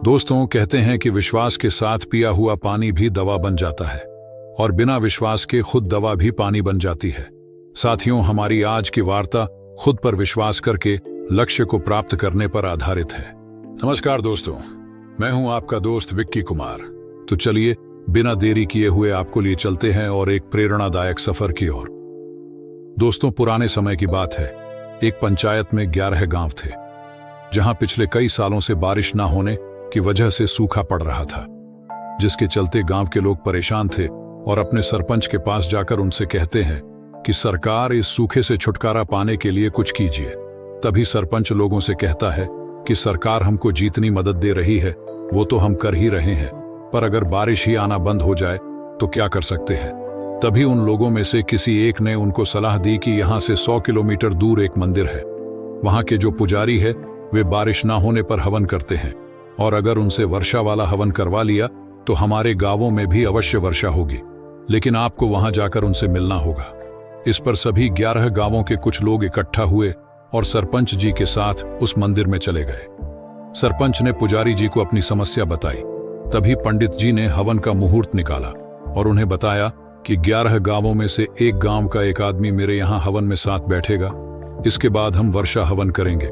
दोस्तों, कहते हैं कि विश्वास के साथ पिया हुआ पानी भी दवा बन जाता है और बिना विश्वास के खुद दवा भी पानी बन जाती है। साथियों, हमारी आज की वार्ता खुद पर विश्वास करके लक्ष्य को प्राप्त करने पर आधारित है। नमस्कार दोस्तों, मैं हूं आपका दोस्त विक्की कुमार। तो चलिए बिना देरी किए हुए आपको लिए चलते हैं और एक प्रेरणादायक सफर की ओर। दोस्तों, पुराने समय की बात है। एक पंचायत में 11 गांव थे, जहां पिछले कई सालों से बारिश न होने की वजह से सूखा पड़ रहा था, जिसके चलते गांव के लोग परेशान थे और अपने सरपंच के पास जाकर उनसे कहते हैं कि सरकार इस सूखे से छुटकारा पाने के लिए कुछ कीजिए। तभी सरपंच लोगों से कहता है कि सरकार हमको जितनी मदद दे रही है वो तो हम कर ही रहे हैं, पर अगर बारिश ही आना बंद हो जाए तो क्या कर सकते हैं। तभी उन लोगों में से किसी एक ने उनको सलाह दी कि यहाँ से 100 किलोमीटर दूर एक मंदिर है। वहां के जो पुजारी है वे बारिश ना होने पर हवन करते हैं, और अगर उनसे वर्षा वाला हवन करवा लिया तो हमारे गांवों में भी अवश्य वर्षा होगी, लेकिन आपको वहां जाकर उनसे मिलना होगा। इस पर सभी 11 गांवों के कुछ लोग इकट्ठा हुए और सरपंच जी के साथ उस मंदिर में चले गए। सरपंच ने पुजारी जी को अपनी समस्या बताई। तभी पंडित जी ने हवन का मुहूर्त निकाला और उन्हें बताया कि 11 गांवों में से एक गांव का एक आदमी मेरे यहाँ हवन में साथ बैठेगा। इसके बाद हम वर्षा हवन करेंगे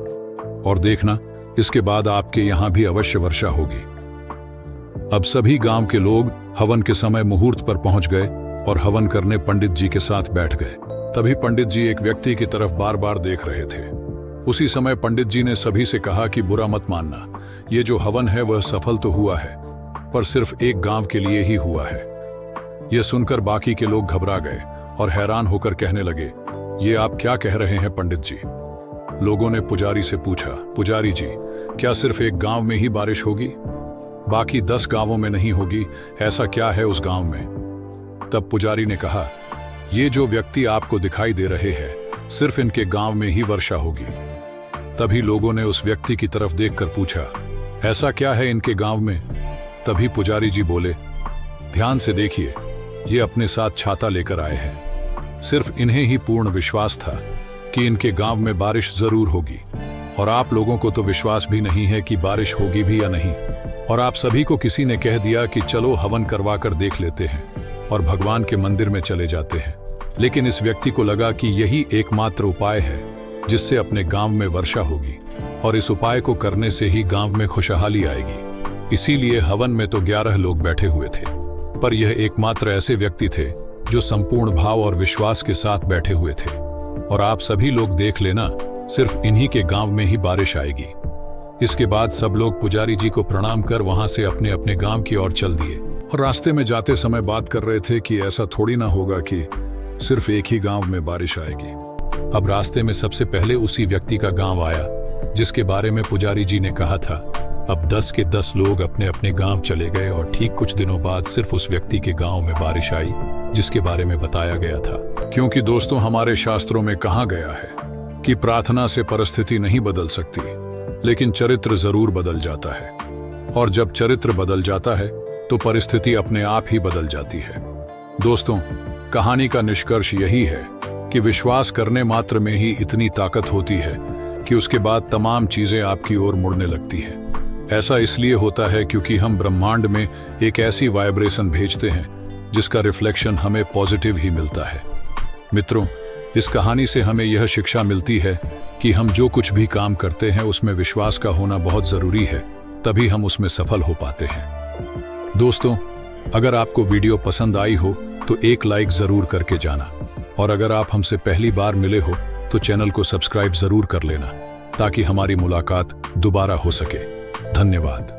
और देखना, इसके बाद आपके यहाँ भी अवश्य वर्षा होगी। अब सभी गांव के लोग हवन के समय मुहूर्त पर पहुंच गए और हवन करने पंडित जी के साथ बैठ गए। तभी पंडित जी एक व्यक्ति की तरफ बार बार देख रहे थे। उसी समय पंडित जी ने सभी से कहा कि बुरा मत मानना, ये जो हवन है वह सफल तो हुआ है, पर सिर्फ एक गांव के लिए ही हुआ है। यह सुनकर बाकी के लोग घबरा गए और हैरान होकर कहने लगे, ये आप क्या कह रहे हैं पंडित जी। लोगों ने पुजारी से पूछा, पुजारी जी, क्या सिर्फ एक गांव में ही बारिश होगी, बाकी 10 गांवों में नहीं होगी? ऐसा क्या है उस गांव में? तब पुजारी ने कहा, ये जो व्यक्ति आपको दिखाई दे रहे हैं सिर्फ इनके गांव में ही वर्षा होगी। तभी लोगों ने उस व्यक्ति की तरफ देखकर पूछा, ऐसा क्या है इनके गांव में? तभी पुजारी जी बोले, ध्यान से देखिए, ये अपने साथ छाता लेकर आए हैं। सिर्फ इन्हें ही पूर्ण विश्वास था कि इनके गांव में बारिश जरूर होगी, और आप लोगों को तो विश्वास भी नहीं है कि बारिश होगी भी या नहीं। और आप सभी को किसी ने कह दिया कि चलो हवन करवा कर देख लेते हैं और भगवान के मंदिर में चले जाते हैं। लेकिन इस व्यक्ति को लगा कि यही एकमात्र उपाय है जिससे अपने गांव में वर्षा होगी, और इस उपाय को करने से ही गांव में खुशहाली आएगी। इसीलिए हवन में तो 11 लोग बैठे हुए थे, पर यह एकमात्र ऐसे व्यक्ति थे जो संपूर्ण भाव और विश्वास के साथ बैठे हुए थे। और आप सभी लोग देख लेना, सिर्फ इन्हीं के गांव में ही बारिश आएगी। इसके बाद सब लोग पुजारी जी को प्रणाम कर वहां से अपने अपने गांव की ओर चल दिए, और रास्ते में जाते समय बात कर रहे थे कि ऐसा थोड़ी ना होगा कि सिर्फ एक ही गांव में बारिश आएगी। अब रास्ते में सबसे पहले उसी व्यक्ति का गांव आया जिसके बारे में पुजारी जी ने कहा था। अब 10 के 10 लोग अपने अपने गांव चले गए, और ठीक कुछ दिनों बाद सिर्फ उस व्यक्ति के गांव में बारिश आई जिसके बारे में बताया गया था। क्योंकि दोस्तों, हमारे शास्त्रों में कहा गया है कि प्रार्थना से परिस्थिति नहीं बदल सकती, लेकिन चरित्र जरूर बदल जाता है, और जब चरित्र बदल जाता है तो परिस्थिति अपने आप ही बदल जाती है। दोस्तों, कहानी का निष्कर्ष यही है कि विश्वास करने मात्र में ही इतनी ताकत होती है कि उसके बाद तमाम चीजें आपकी ओर मुड़ने लगती है। ऐसा इसलिए होता है क्योंकि हम ब्रह्मांड में एक ऐसी वाइब्रेशन भेजते हैं जिसका रिफ्लेक्शन हमें पॉजिटिव ही मिलता है। मित्रों, इस कहानी से हमें यह शिक्षा मिलती है कि हम जो कुछ भी काम करते हैं उसमें विश्वास का होना बहुत जरूरी है, तभी हम उसमें सफल हो पाते हैं। दोस्तों, अगर आपको वीडियो पसंद आई हो तो एक लाइक जरूर करके जाना, और अगर आप हमसे पहली बार मिले हो तो चैनल को सब्सक्राइब जरूर कर लेना ताकि हमारी मुलाकात दोबारा हो सके। धन्यवाद।